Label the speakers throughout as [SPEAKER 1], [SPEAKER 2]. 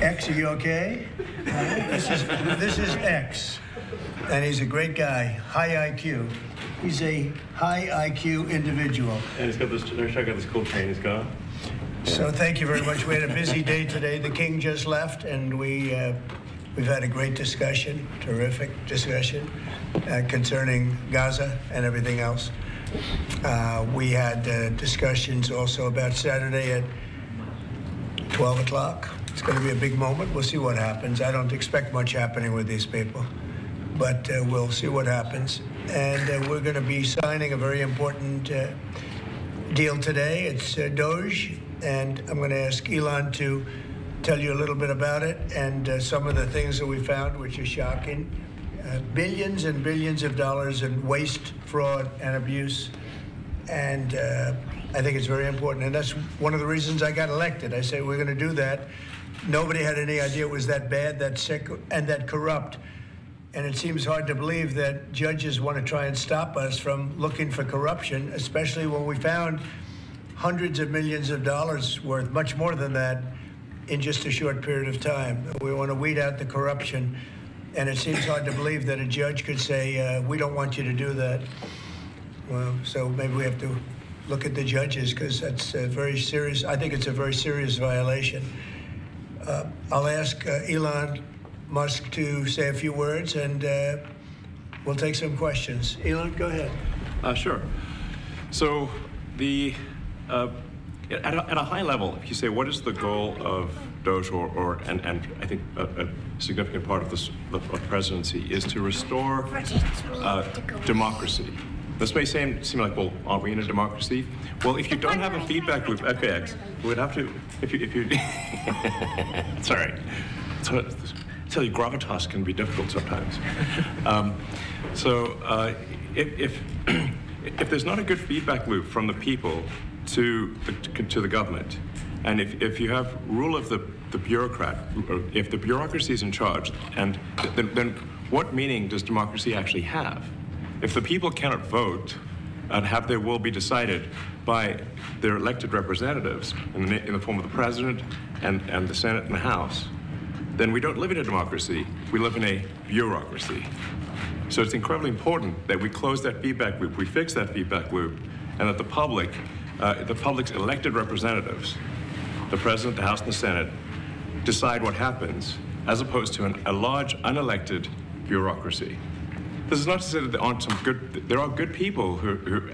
[SPEAKER 1] X, are you okay? This is X, and he's a great guy, high IQ. He's a high IQ individual.
[SPEAKER 2] And he's got this, check out this cool chain he's got.
[SPEAKER 1] So thank you very much. We had a busy day today. The king just left, and we've had a great discussion, terrific discussion concerning Gaza and everything else. We had discussions also about Saturday at 12 o'clock. It's going to be a big moment. We'll see what happens. I don't expect much happening with these people, but we'll see what happens. And we're going to be signing a very important deal today. It's Doge, and I'm going to ask Elon to tell you a little bit about it and some of the things that we found, which are shocking. Billions and billions of dollars in waste, fraud, and abuse. And I think it's very important. And that's one of the reasons I got elected. I say we're going to do that. Nobody had any idea it was that bad, that sick, and that corrupt. And it seems hard to believe that judges want to try and stop us from looking for corruption, especially when we found hundreds of millions of dollars worth, much more than that, in just a short period of time. We want to weed out the corruption. And it seems hard to believe that a judge could say, we don't want you to do that. Well, so maybe we have to look at the judges, because that's very serious. I think it's a very serious violation. I'll ask Elon Musk to say a few words, and we'll take some questions. Elon, go ahead.
[SPEAKER 2] Sure. So the at a high level, if you say what is the goal of Doge, and I think a significant part of the presidency is to restore democracy. This may seem like, well, aren't we in a democracy? Well, if you don't have a feedback loop, FAX, we'd have to, if you it's all right. So, I tell you, gravitas can be difficult sometimes. If there's not a good feedback loop from the people to the government, and if you have rule of the bureaucrat, or if the bureaucracy is in charge, and then what meaning does democracy actually have? If the people cannot vote and have their will be decided by their elected representatives in the form of the president and the Senate and the House, then we don't live in a democracy, we live in a bureaucracy. So it's incredibly important that we close that feedback loop, we fix that feedback loop, and that the public's elected representatives, the president, the House, and the Senate, decide what happens, as opposed to a large unelected bureaucracy. This is not to say that there are good people who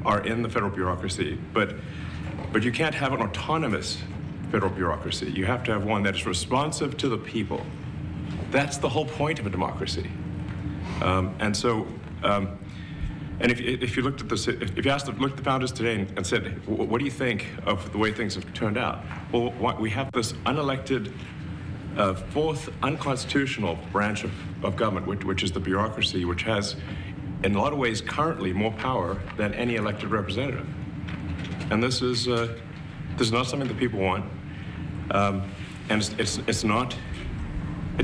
[SPEAKER 2] are in the federal bureaucracy, but you can't have an autonomous federal bureaucracy. You have to have one that is responsive to the people. That's the whole point of a democracy. And if you looked at this, if you asked looked at the founders today and said, what do you think of the way things have turned out? Well, we have this unelected, fourth unconstitutional branch of government, which is the bureaucracy, which has, in a lot of ways, currently more power than any elected representative. And this is not something that people want, and it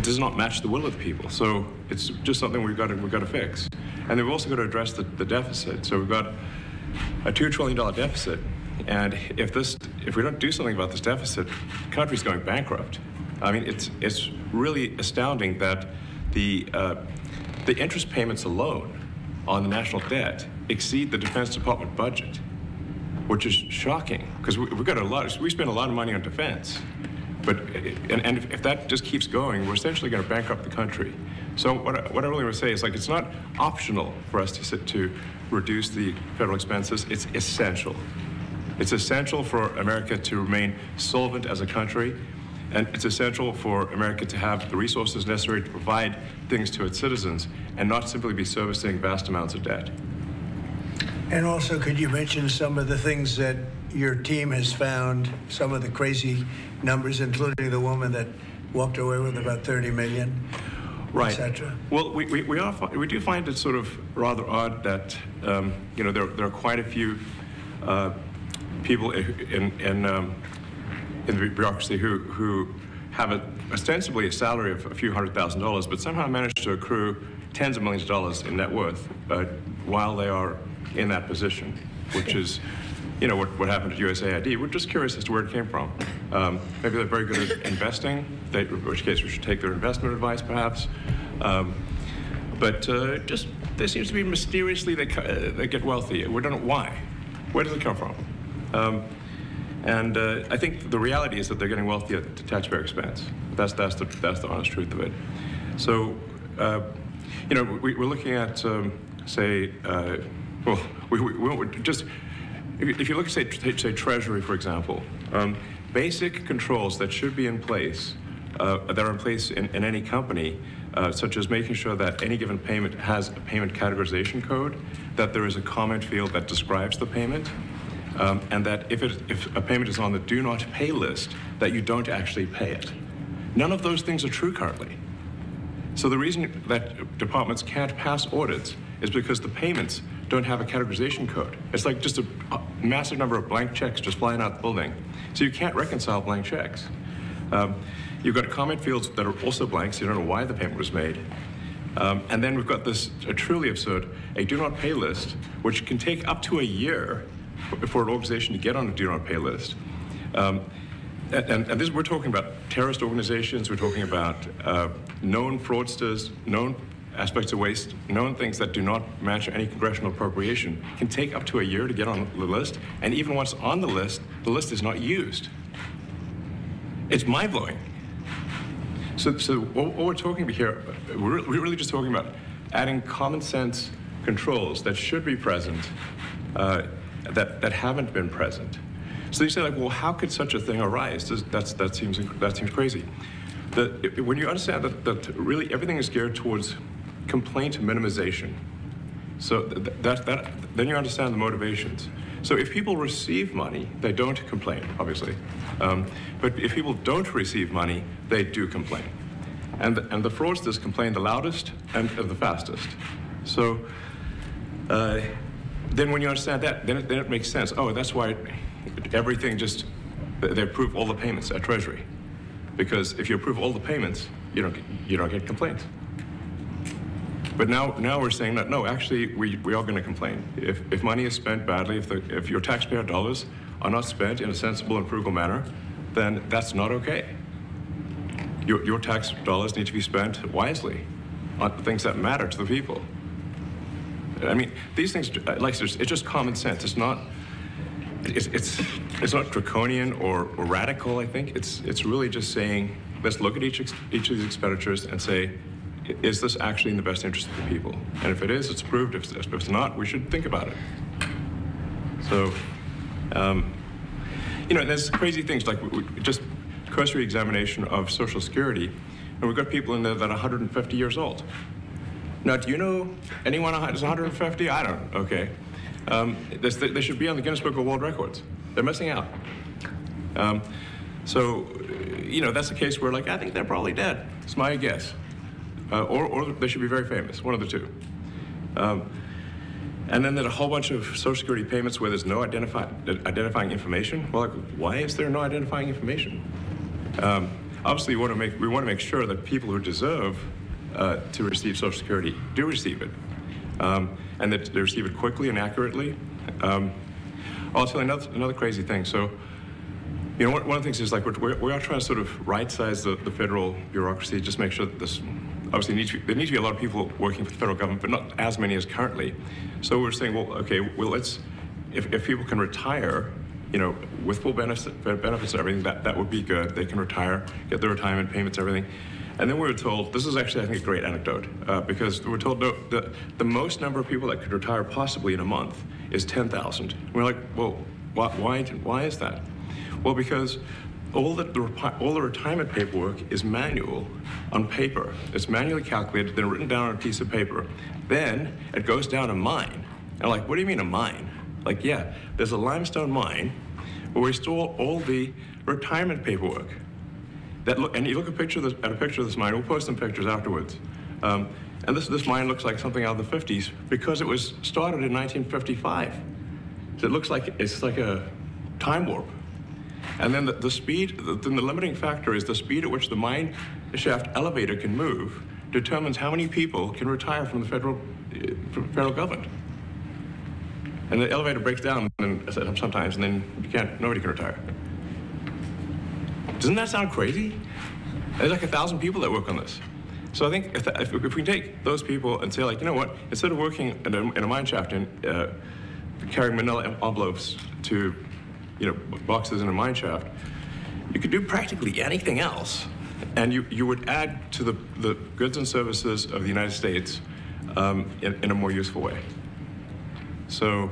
[SPEAKER 2] does not match the will of the people. So it's just something we've got to fix. And then we've also got to address the deficit. So we've got a $2 trillion deficit, and if we don't do something about this deficit, the country's going bankrupt. I mean, it's really astounding that the interest payments alone on the national debt exceed the Defense Department budget, which is shocking, because we spend a lot of money on defense. And if that just keeps going, we're essentially going to bankrupt the country. So what I really want to say is, like, it's not optional for us to reduce the federal expenses. It's essential. It's essential for America to remain solvent as a country, and it's essential for America to have the resources necessary to provide things to its citizens and not simply be servicing vast amounts of debt.
[SPEAKER 1] And also, could you mention some of the things that your team has found, some of the crazy numbers, including the woman that walked away with about 30 million,
[SPEAKER 2] right,
[SPEAKER 1] etc.?
[SPEAKER 2] Well, we do find it sort of rather odd that there are quite a few people in the bureaucracy who have ostensibly a salary of a few $100,000, but somehow manage to accrue tens of millions of dollars in net worth while they are in that position, which is you know, what happened at USAID. We're just curious as to where it came from. Maybe they're very good at investing, in which case we should take their investment advice, perhaps. But just there seems to be mysteriously they get wealthy. We don't know why. Where does it come from? And I think the reality is that they're getting wealthy at the taxpayer expense. That's the honest truth of it. So, you know, we're looking at, say, well, we just if you look at say Treasury, for example, basic controls that should be in place, that are in place in any company, such as making sure that any given payment has a payment categorization code, that there is a comment field that describes the payment, and that if a payment is on the do not pay list, that you don't actually pay it. None of those things are true currently. So the reason that departments can't pass audits is because the payments don't have a categorization code. It's like just a massive number of blank checks just flying out the building. So you can't reconcile blank checks. You've got comment fields that are also blank, so you don't know why the payment was made. And then we've got this truly absurd, a do not pay list, which can take up to a year for an organization to get on a do not pay list. And this, we're talking about terrorist organizations, we're talking about known fraudsters, known aspects of waste, known things that do not match any congressional appropriation, can take up to a year to get on the list, and even once on the list is not used. It's mind-blowing. So what we're talking about here, we're really just talking about adding common sense controls that should be present, that haven't been present. So you say, like, well, how could such a thing arise? That seems crazy. When you understand that really everything is geared towards complaint minimization, so then you understand the motivations. So if people receive money, they don't complain, obviously. But if people don't receive money, they do complain. And the fraudsters complain the loudest and the fastest. So then when you understand that, then it makes sense. Oh, that's why everything they approve all the payments at Treasury. Because if you approve all the payments, you don't get complaints. But now we're saying that, no, actually, we are going to complain. If money is spent badly, if your taxpayer dollars are not spent in a sensible and frugal manner, then that's not okay. Your tax dollars need to be spent wisely on things that matter to the people. I mean, these things, like, it's just common sense. It's not draconian or radical, I think. It's really just saying, let's look at each of these expenditures and say, is this actually in the best interest of the people? And if it is, it's approved. If it's not, we should think about it. So, you know, there's crazy things like just cursory examination of Social Security, and we've got people in there that are 150 years old. Now, do you know anyone who's 150? I don't. Okay. They should be on the Guinness Book of World Records. They're missing out. So, you know, that's a case where, like, I think they're probably dead. It's my guess. Or they should be very famous, one of the two. And then there's a whole bunch of Social Security payments where there's no identifying information. Well, like, why is there no identifying information? Obviously, we want to make sure that people who deserve to receive Social Security do receive it, and that they receive it quickly and accurately. I'll tell you another crazy thing. So, you know, one of the things is, like, we are trying to sort of right-size the federal bureaucracy, just make sure that this. Obviously, there need to be a lot of people working for the federal government, but not as many as currently. So we're saying, well, okay, well, if people can retire, you know, with full benefits and everything, that would be good. They can retire, get their retirement payments, everything. And then we were told, this is actually, I think, a great anecdote, because we're told the most number of people that could retire possibly in a month is 10,000. We're like, well, why is that? Well, because all the retirement paperwork is manual on paper. It's manually calculated, then written down on a piece of paper. Then it goes down a mine. And I'm like, what do you mean a mine? Like, yeah, there's a limestone mine where we store all the retirement paperwork. And you look at a picture of this mine. We'll post some pictures afterwards. And this mine looks like something out of the 50s because it was started in 1955. So it looks like it's like a time warp. And then the speed, then the limiting factor is the speed at which the mine shaft elevator can move determines how many people can retire from the federal government. And the elevator breaks down sometimes, and then nobody can retire. Doesn't that sound crazy? There's like 1,000 people that work on this. So I think if we can take those people and say, like, you know what, instead of working in a mine shaft and carrying manila envelopes to, boxes in a mine shaft, you could do practically anything else, and you would add to the goods and services of the United States in a more useful way. So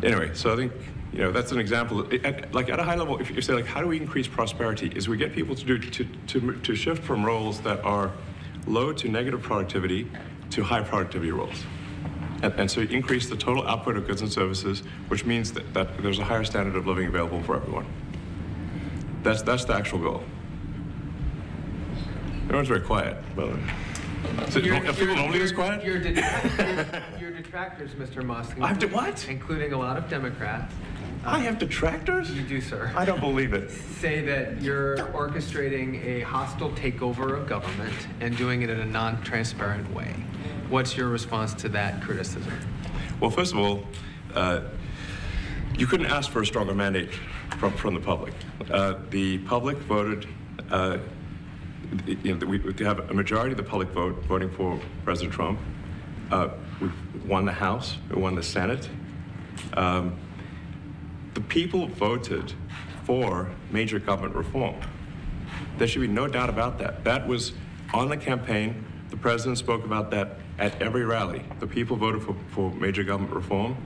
[SPEAKER 2] anyway, so I think that's an example. Like at a high level, if you say, like, how do we increase prosperity? Is we get people to shift from roles that are low to negative productivity to high productivity roles. And so you increase the total output of goods and services, which means that there's a higher standard of living available for everyone. That's the actual goal. Everyone's very quiet, by the way. So are people normally this quiet?
[SPEAKER 3] Your detractors, Mr. Musk.
[SPEAKER 2] I have to what?
[SPEAKER 3] Including a lot of Democrats.
[SPEAKER 2] I have detractors?
[SPEAKER 3] You do, sir.
[SPEAKER 2] I don't believe it.
[SPEAKER 3] Say that you're orchestrating a hostile takeover of government and doing it in a non-transparent way. What's your response to that criticism?
[SPEAKER 2] Well, first of all, you couldn't ask for a stronger mandate from the public. The public voted. We have a majority of the public voting for President Trump. We've won the House. We won the Senate. The people voted for major government reform. There should be no doubt about that. That was on the campaign. The president spoke about that at every rally. The people voted for major government reform,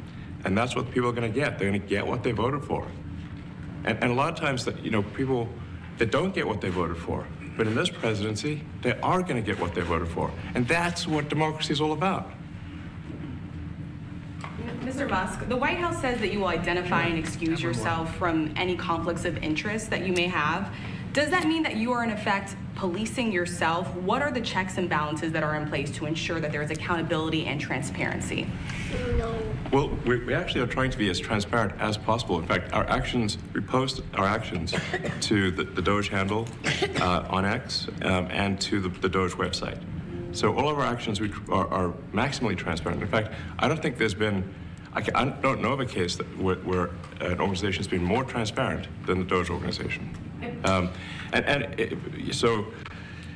[SPEAKER 2] and that's what the people are going to get. They're going to get what they voted for. And a lot of times, people that don't get what they voted for, but in this presidency, they are going to get what they voted for. And that's what democracy is all about.
[SPEAKER 4] Mr. Musk, the White House says that you will identify and excuse yourself from any conflicts of interest that you may have. Does that mean that you are, in effect, policing yourself? What are the checks and balances that are in place to ensure that there is accountability and transparency?
[SPEAKER 5] No.
[SPEAKER 2] Well, we actually are trying to be as transparent as possible. In fact, we post our actions to the Doge handle on X and to the Doge website. So all of our actions are maximally transparent. In fact, I don't think there's been, I don't know of a case where an organization has been more transparent than the Doge organization. So,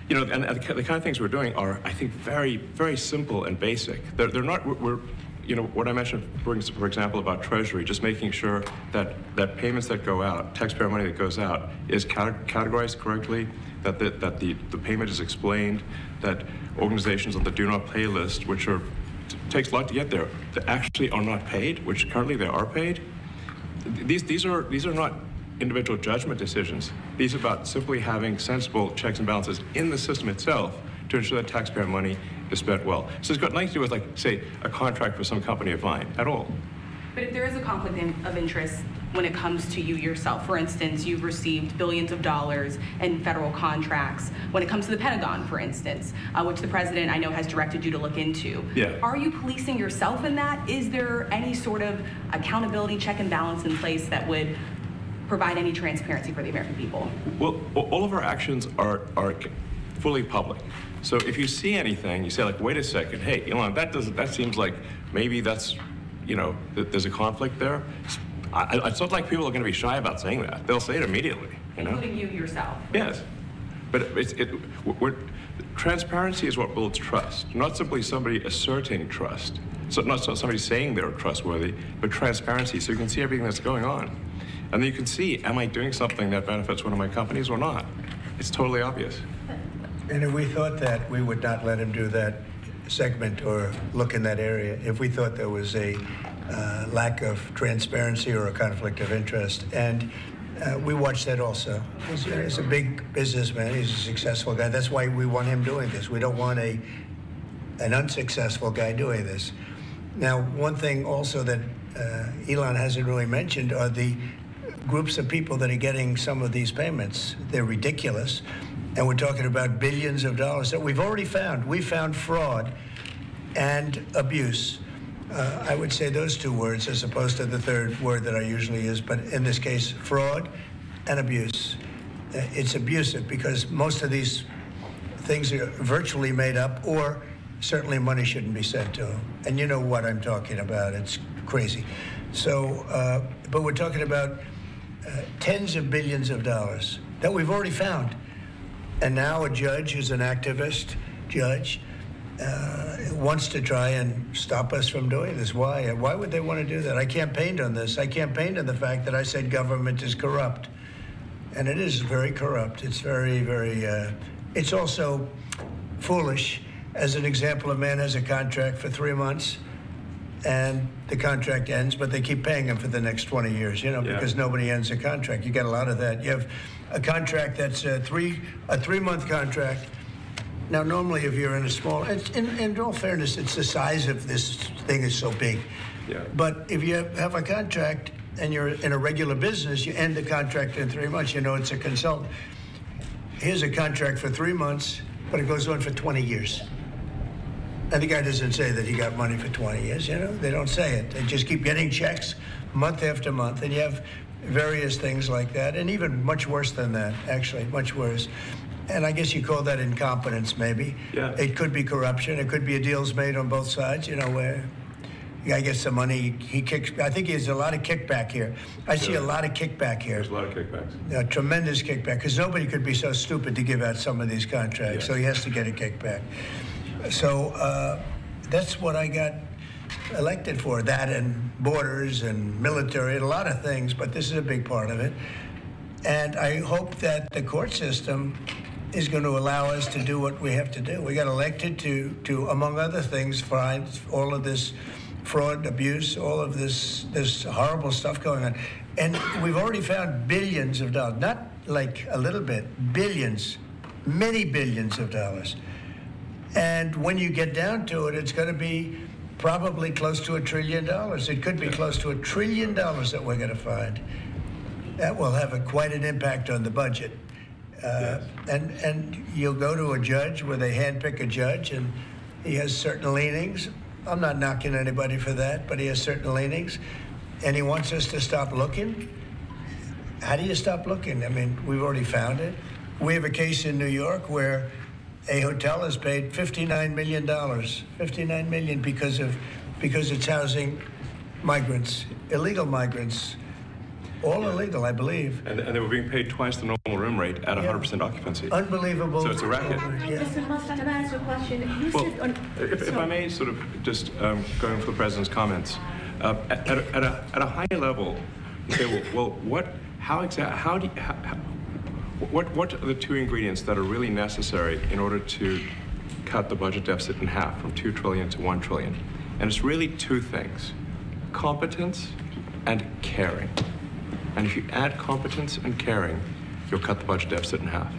[SPEAKER 2] and the kind of things we're doing are, I think, very, very simple and basic. They're not, what I mentioned, for example, about Treasury, just making sure that payments that go out, taxpayer money that goes out, is categorized correctly, that the payment is explained, that organizations on the do not pay list, which takes a lot to get there, that actually are not paid, which currently they are paid. These are not individual judgment decisions. These are about simply having sensible checks and balances in the system itself to ensure that taxpayer money is spent well. So it's got nothing to do with, like, say, a contract for some company of mine at all.
[SPEAKER 4] But if there is a conflict of interest when it comes to you yourself, for instance, you've received billions of dollars in federal contracts, when it comes to the Pentagon, for instance, which the president, I know, has directed you to look into.
[SPEAKER 2] Yeah.
[SPEAKER 4] Are you policing yourself in that? Is there any sort of accountability check and balance in place that would provide any transparency for the American people?
[SPEAKER 2] Well, all of our actions are fully public. So if you see anything, you say, like, wait a second, hey, Elon, that seems like maybe that's, there's a conflict there. It's not like people are going to be shy about saying that. They'll say it immediately,
[SPEAKER 4] Including you yourself.
[SPEAKER 2] Yes. But transparency is what builds trust, not simply somebody asserting trust. So not somebody saying they're trustworthy, but transparency, so you can see everything that's going on. And then you can see, am I doing something that benefits one of my companies or not? It's totally obvious.
[SPEAKER 1] And if we thought that, we would not let him do that segment or look in that area. If we thought there was a lack of transparency or a conflict of interest. And we watch that also. He's a big businessman. He's a successful guy. That's why we want him doing this. We don't want an unsuccessful guy doing this. Now, one thing also that Elon hasn't really mentioned are the groups of people that are getting some of these payments. They're ridiculous. And we're talking about billions of dollars that we've already found. We found fraud and abuse. I would say those two words as opposed to the third word that I usually use, but in this case, fraud and abuse. It's abusive because most of these things are virtually made up, or certainly money shouldn't be sent to them. And you know what I'm talking about. It's crazy. So, but we're talking about tens of billions of dollars that we've already found. And now a judge who's an activist judge wants to try and stop us from doing this. Why? Why would they want to do that? I campaigned on this. I campaigned on the fact that I said government is corrupt. And it is very corrupt. It's very, very, it's also foolish. As an example, a man has a contract for 3 months and the contract ends, but they keep paying him for the next 20 years, because nobody ends a contract. You got a lot of that. You have a contract that's a 3-month contract. Now, normally, if you're in a small, in all fairness, it's the size of this thing is so big.
[SPEAKER 2] Yeah.
[SPEAKER 1] But if you have a contract and you're in a regular business, you end the contract in 3 months. It's a consultant. Here's a contract for 3 months, but it goes on for 20 years. And the guy doesn't say that he got money for 20 years, They don't say it. They just keep getting checks month after month. And you have various things like that, and even much worse than that, actually, much worse. And I guess you call that incompetence, maybe.
[SPEAKER 2] Yeah.
[SPEAKER 1] It could be corruption. It could be deals made on both sides, where the guy gets the money, he kicks. I think there's a lot of kickback here. I see a lot of kickback here.
[SPEAKER 2] There's a lot of kickbacks.
[SPEAKER 1] Tremendous kickback, because nobody could be so stupid to give out some of these contracts, so he has to get a kickback. So that's what I got elected for, that and borders and military and a lot of things, but this is a big part of it. And I hope that the court system is going to allow us to do what we have to do. We got elected to among other things, find all of this fraud, abuse, all of this horrible stuff going on. And we've already found billions of dollars, not like a little bit, billions, many billions of dollars. And when you get down to it, it's going to be probably close to $1 trillion. It could be close to $1 trillion that we're going to find. That will have quite an impact on the budget. And you'll go to a judge where they handpick a judge, and he has certain leanings. I'm not knocking anybody for that, but he has certain leanings. And he wants us to stop looking. How do you stop looking? I mean, we've already found it. We have a case in New York where a hotel has paid $59 million, $59 million because it's housing migrants, illegal migrants, all illegal, I believe.
[SPEAKER 2] And they were being paid twice the normal room rate at 100% occupancy.
[SPEAKER 1] Unbelievable.
[SPEAKER 2] So it's a racket.
[SPEAKER 5] Mr. Musk, can I ask you a question?
[SPEAKER 2] Well, if I may sort of just going for the president's comments, at a high level, you say, well, what are the two ingredients that are really necessary in order to cut the budget deficit in half from $2 trillion to $1 trillion? And it's really two things: competence and caring. And if you add competence and caring, you'll cut the budget deficit in half.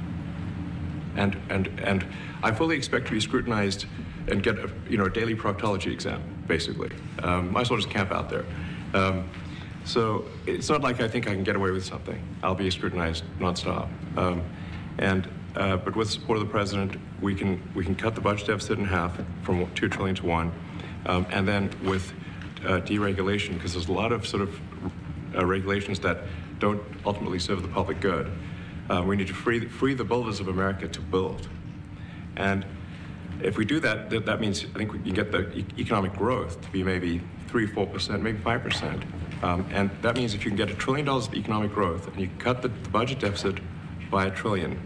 [SPEAKER 2] And I fully expect to be scrutinized and get a daily proctology exam, basically. Might as well just camp out there. So it's not like I think I can get away with something. I'll be scrutinized nonstop. But with the support of the president, we can cut the budget deficit in half from $2 trillion to $1, and then with deregulation, because there's a lot of sort of regulations that don't ultimately serve the public good. We need to free the builders of America to build, and if we do that, that means I think we can get the economic growth to be maybe 3-4%, maybe 5%. And that means if you can get $1 trillion of economic growth and you cut the budget deficit by $1 trillion,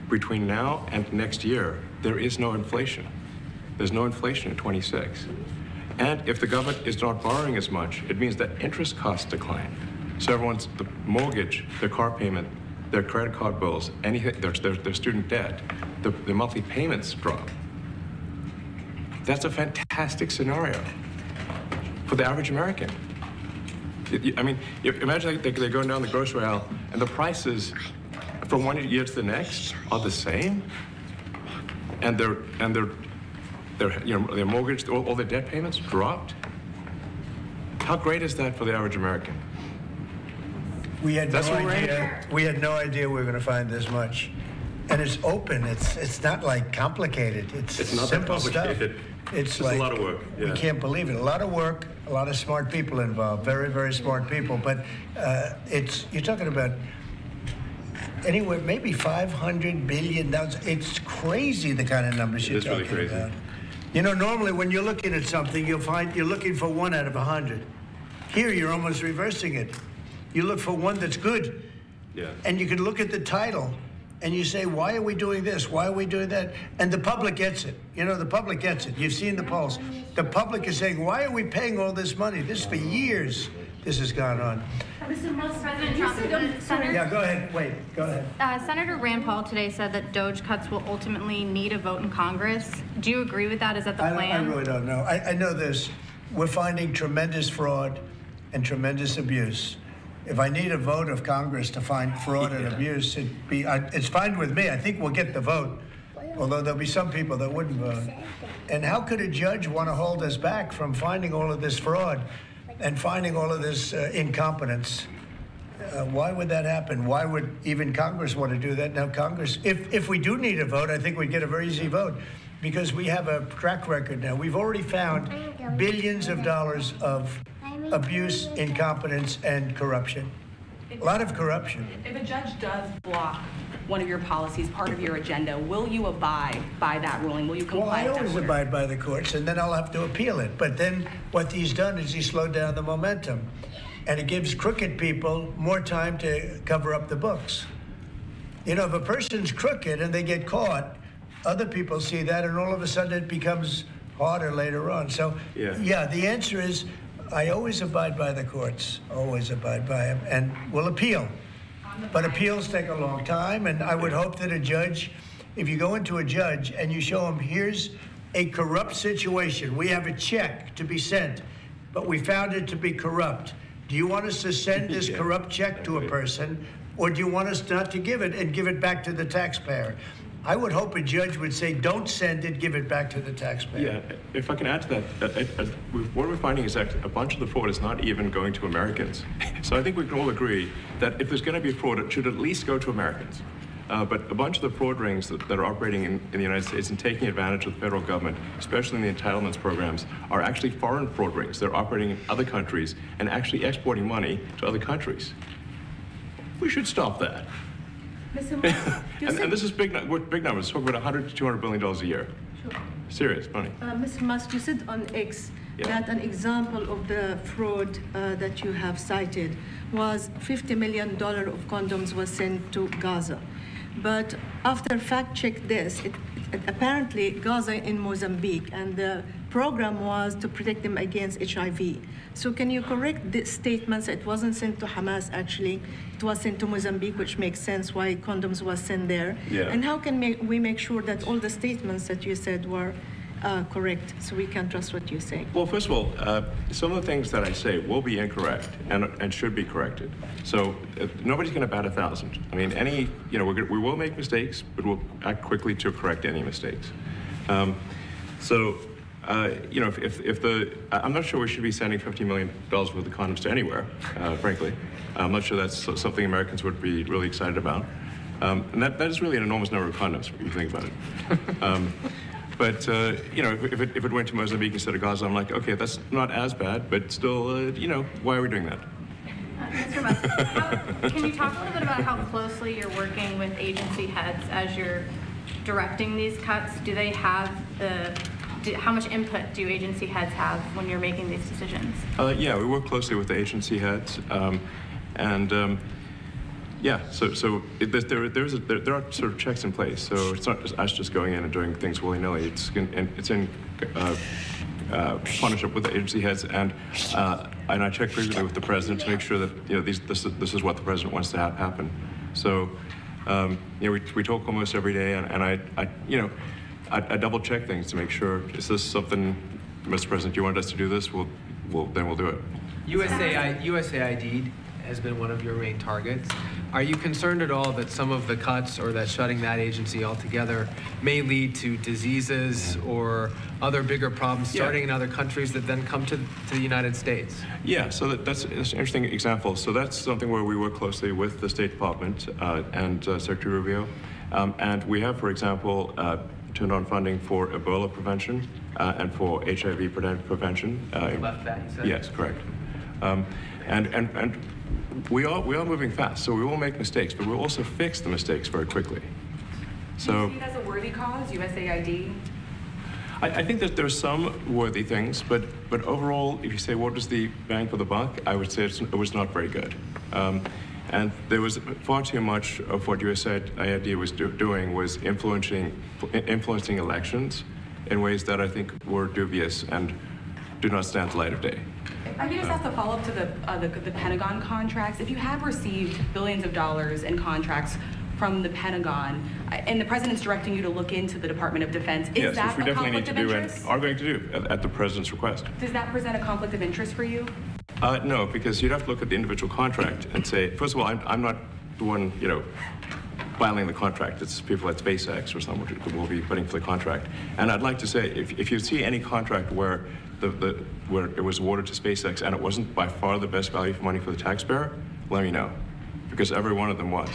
[SPEAKER 2] between now and next year, there is no inflation. There's no inflation in 26. And if the government is not borrowing as much, it means that interest costs decline. So the mortgage, their car payment, their credit card bills, anything, their student debt, the monthly payments drop. That's a fantastic scenario for the average American. I mean, imagine they're going down the grocery aisle and the prices from one year to the next are the same, and their mortgage, all their debt payments dropped. How great is that for the average American?
[SPEAKER 1] We had no idea. We had no idea we were going to find this much, and it's open. It's not like complicated. It's not simple stuff. It's like
[SPEAKER 2] a lot of work. Yeah.
[SPEAKER 1] We can't believe it. A lot of work, a lot of smart people involved. Very, very smart people. But you're talking about anywhere maybe $500 billion. It's crazy the kind of numbers you're talking about. You know, normally when you're looking at something, you'll find you're looking for 1 out of 100. Here, you're almost reversing it. You look for one that's good.
[SPEAKER 2] Yeah.
[SPEAKER 1] And you can look at the title and you say, why are we doing this? Why are we doing that? And the public gets it. You know, the public gets it. You've seen the polls. The public is saying, why are we paying all this money? This for years, this has gone on.
[SPEAKER 5] Mr. Musk,
[SPEAKER 6] President Trump,
[SPEAKER 1] Yeah, go ahead. Wait, go ahead.
[SPEAKER 6] Senator Rand Paul today said that DOJ cuts will ultimately need a vote in Congress. Do you agree with that? Is that the plan?
[SPEAKER 1] I really don't know. I know this. We're finding tremendous fraud and tremendous abuse. If I need a vote of Congress to find fraud and abuse, it's fine with me. I think we'll get the vote, although there'll be some people that wouldn't vote. And how could a judge want to hold us back from finding all of this fraud and finding all of this incompetence? Why would that happen? Why would even Congress want to do that? Now, Congress, if we do need a vote, I think we'd get a very easy vote because we have a track record now. We've already found billions of dollars of abuse, incompetence, and corruption. A lot of corruption.
[SPEAKER 4] If a judge does block one of your policies, part of your agenda, will you abide by that ruling? Will you comply?
[SPEAKER 1] Well, I always abide by the courts, and then I'll have to appeal it. But then what he's done is he slowed down the momentum. And it gives crooked people more time to cover up the books. You know, if a person's crooked and they get caught, other people see that, and all of a sudden it becomes harder later on. So, yeah, the answer is I always abide by the courts, always abide by them, and will appeal. But appeals take a long time, and I would hope that a judge, if you go into a judge and you show him, here's a corrupt situation, we have a check to be sent, but we found it to be corrupt. Do you want us to send this corrupt check to a person, or do you want us not to give it and give it back to the taxpayer? I would hope a judge would say, don't send it, give it back to the taxpayer.
[SPEAKER 2] Yeah, if I can add to that, what we're finding is that a bunch of the fraud is not even going to Americans. So I think we can all agree that if there's going to be fraud, it should at least go to Americans. But a bunch of the fraud rings that are operating in the United States and taking advantage of the federal government, especially in the entitlements programs, are actually foreign fraud rings. They're operating in other countries and actually exporting money to other countries. We should stop that.
[SPEAKER 5] Mr. Musk,
[SPEAKER 2] and this is big numbers. Talk about $100 to $200 billion a year.
[SPEAKER 5] Sure.
[SPEAKER 2] Serious money.
[SPEAKER 7] Mr. Musk, you said on X that an example of the fraud that you have cited was $50 million of condoms was sent to Gaza. But after fact-check this, apparently Gaza in Mozambique, and the program was to protect them against HIV. So can you correct the statements? It wasn't sent to Hamas, actually. It was sent to Mozambique, which makes sense why condoms was sent there.
[SPEAKER 2] Yeah.
[SPEAKER 7] And how can we make sure that all the statements that you said were correct, so we can trust what you say?
[SPEAKER 2] Well, first of all, some of the things that I say will be incorrect and should be corrected. So nobody's going to bat 1,000. I mean, we will make mistakes, but we'll act quickly to correct any mistakes. I'm not sure we should be sending $50 million worth of condoms to anywhere, frankly. I'm not sure that's something Americans would be really excited about. And that is really an enormous number of condoms, if you think about it. But if it went to Mozambique instead of Gaza, I'm like, okay, that's not as bad, but still, why are we doing that?
[SPEAKER 6] Mr. Musk, can you talk a little bit about how closely you're working with agency heads as you're directing these cuts? Do they have how much input do agency heads have when you're making these decisions?
[SPEAKER 2] Yeah, we work closely with the agency heads, yeah, there are sort of checks in place. So it's not just us just going in and doing things willy-nilly. It's in partnership with the agency heads, and I check frequently with the president to make sure that this is what the president wants to have happen. So we talk almost every day, and I double check things to make sure, is this something, Mr. President, you want us to do this? Then we'll do it.
[SPEAKER 3] USAID has been one of your main targets. Are you concerned at all that some of the cuts or that shutting that agency altogether may lead to diseases or other bigger problems starting in other countries that then come to the United States?
[SPEAKER 2] Yeah, so that's an interesting example. So that's something where we work closely with the State Department and Secretary Rubio. And we have, for example, turned on funding for Ebola prevention and for HIV prevention.
[SPEAKER 3] You left that, you said?
[SPEAKER 2] Yes, correct. And we are moving fast, so we will make mistakes, but we'll also fix the mistakes very quickly. So,
[SPEAKER 4] do you see it as a worthy cause, USAID?
[SPEAKER 2] I think that there's some worthy things, but overall, if you say what was the bang for the buck, I would say it was not very good. And there was far too much of what USAID was doing was influencing elections in ways that I think were dubious and do not stand the light of day.
[SPEAKER 4] I can just ask a follow-up to the Pentagon contracts. If you have received billions of dollars in contracts from the Pentagon, and the president's directing you to look into the Department of Defense, is that a conflict of interest?
[SPEAKER 2] Yes, which we definitely need to do and are going to do at the president's request.
[SPEAKER 4] Does that present a conflict of interest for you?
[SPEAKER 2] No, because you'd have to look at the individual contract and say, first of all, I'm not the one, filing the contract. It's people at SpaceX or someone who will be putting for the contract. And I'd like to say, if you see any contract where where it was awarded to SpaceX and it wasn't by far the best value for money for the taxpayer, let me know, because every one of them was.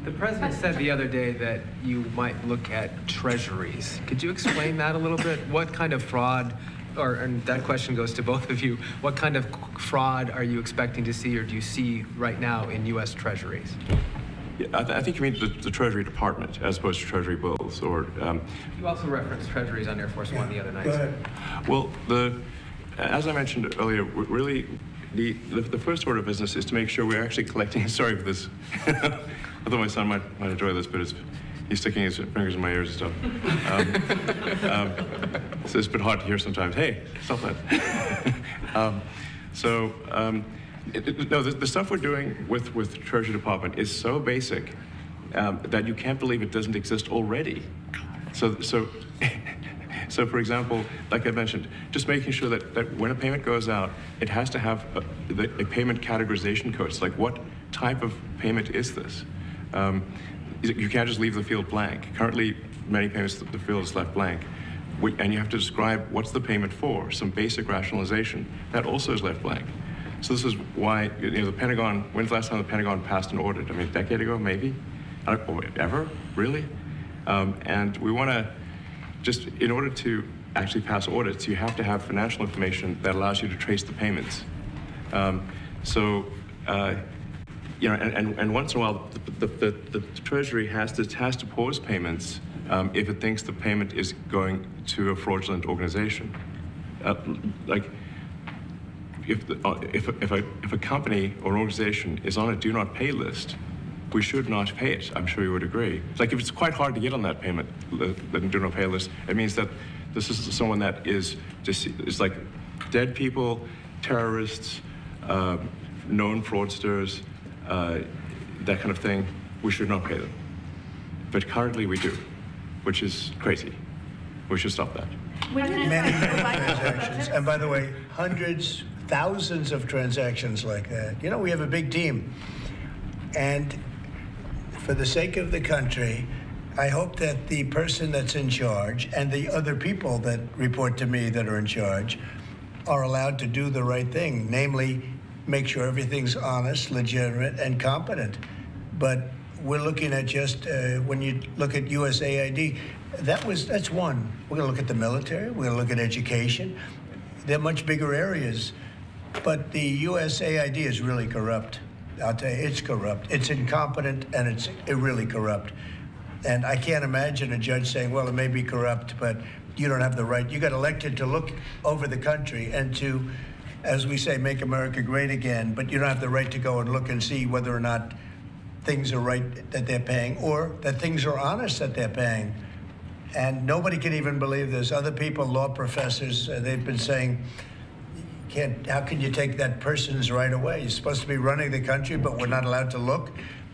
[SPEAKER 3] The president said the other day that you might look at treasuries. Could you explain that a little bit? What kind of fraud, and that question goes to both of you, what kind of fraud are you expecting to see or do you see right now in U.S. treasuries?
[SPEAKER 2] Yeah, I think you mean the Treasury Department as opposed to Treasury bills, or...
[SPEAKER 3] You also referenced treasuries on Air Force One the other night.
[SPEAKER 1] Go ahead.
[SPEAKER 2] Well, as I mentioned earlier, really, the first order of business is to make sure we're actually collecting... Sorry for this. I thought my son might enjoy this, but he's sticking his fingers in my ears and stuff. So it's a bit hard to hear sometimes. Hey, stop that. No, the stuff we're doing with the Treasury Department is so basic that you can't believe it doesn't exist already. So for example, like I mentioned, just making sure that when a payment goes out, it has to have a payment categorization code. It's like, what type of payment is this? You can't just leave the field blank. Currently, many payments, the field is left blank. And you have to describe what's the payment for, some basic rationalization. That also is left blank. So this is why, the Pentagon, when's the last time the Pentagon passed an audit? I mean, a decade ago, maybe? Ever? Really? And we want to, just in order to actually pass audits, you have to have financial information that allows you to trace the payments. And once in a while, the Treasury has to pause payments if it thinks the payment is going to a fraudulent organization. If a company or an organization is on a do not pay list, we should not pay it. I'm sure you would agree. It's like if it's quite hard to get on that payment, the do not pay list, it means that this is someone that is just, it's like dead people, terrorists, known fraudsters, that kind of thing. We should not pay them. But currently we do, which is crazy. We should stop that.
[SPEAKER 1] Many transactions. And by the way, hundreds, thousands of transactions like that. We have a big team. And for the sake of the country, I hope that the person that's in charge and the other people that report to me that are in charge are allowed to do the right thing, namely make sure everything's honest, legitimate, and competent. But we're looking at just, when you look at USAID, that's one. We're going to look at the military. We're going to look at education. They're much bigger areas. But the USAID is really corrupt. I'll tell you, it's corrupt. It's incompetent, and it's really corrupt. And I can't imagine a judge saying, well, it may be corrupt, but you don't have the right. You got elected to look over the country and to, as we say, make America great again, but you don't have the right to go and look and see whether or not things are right that they're paying or that things are honest that they're paying. And nobody can even believe this. Other people, law professors, they've been saying, how can you take that person's right away? You're supposed to be running the country, but we're not allowed to look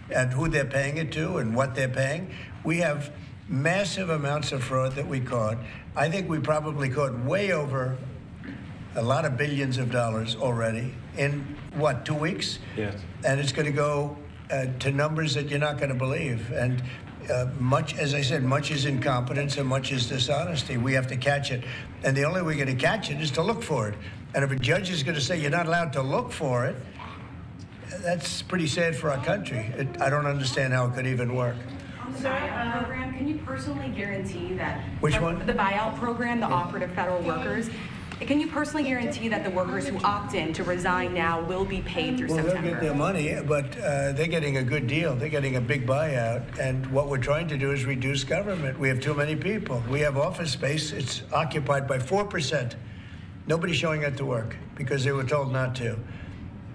[SPEAKER 1] at who they're paying it to and what they're paying. We have massive amounts of fraud that we caught. I think we probably caught way over a lot of billions of dollars already in, 2 weeks?
[SPEAKER 2] Yes.
[SPEAKER 1] And it's going to go to numbers that you're not going to believe. And much, as I said, much is incompetence and much is dishonesty. We have to catch it. And the only way we're going to catch it is to look for it. And if a judge is going to say you're not allowed to look for it, that's pretty sad for our country. I don't understand how it could even work.
[SPEAKER 4] On the buyout program, can you personally guarantee that...
[SPEAKER 1] Which one?
[SPEAKER 4] The buyout program, the operative federal workers. Can you personally guarantee that the workers who opt in to resign now will be paid through
[SPEAKER 1] Well,
[SPEAKER 4] September?
[SPEAKER 1] they'll get their money, but they're getting a good deal. They're getting a big buyout. And what we're trying to do is reduce government. We have too many people. We have office space. It's occupied by 4%. Nobody's showing up to work because they were told not to.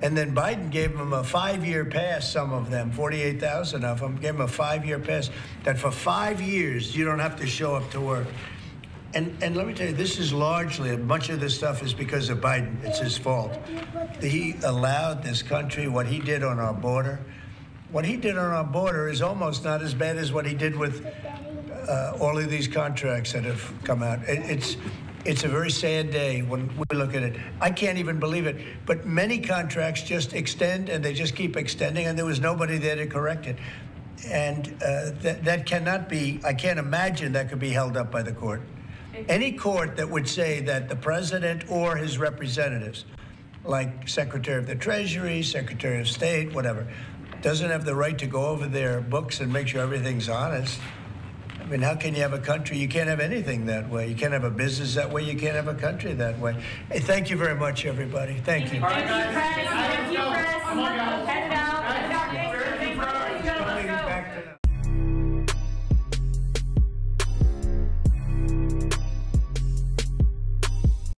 [SPEAKER 1] And then Biden gave them a 5-year pass, some of them, 48,000 of them, gave them a 5-year pass, that for 5 years you don't have to show up to work. And let me tell you, this is largely, much of this stuff is because of Biden. It's his fault. He allowed this country, what he did on our border. What he did on our border is almost not as bad as what he did with all of these contracts that have come out. It's a very sad day when we look at it. I can't even believe it. But many contracts just extend, and they just keep extending, and there was nobody there to correct it. And that cannot be, I can't imagine that could be held up by the court. Any court that would say that the president or his representatives, like Secretary of the Treasury, Secretary of State, whatever, doesn't have the right to go over their books and make sure everything's honest. I mean, how can you have a country? You can't have anything that way. You can't have a business that way. You can't have a country that way. Hey, thank you very much, everybody. Thank you.
[SPEAKER 4] Thank you, press. Thank you, press. Head it out.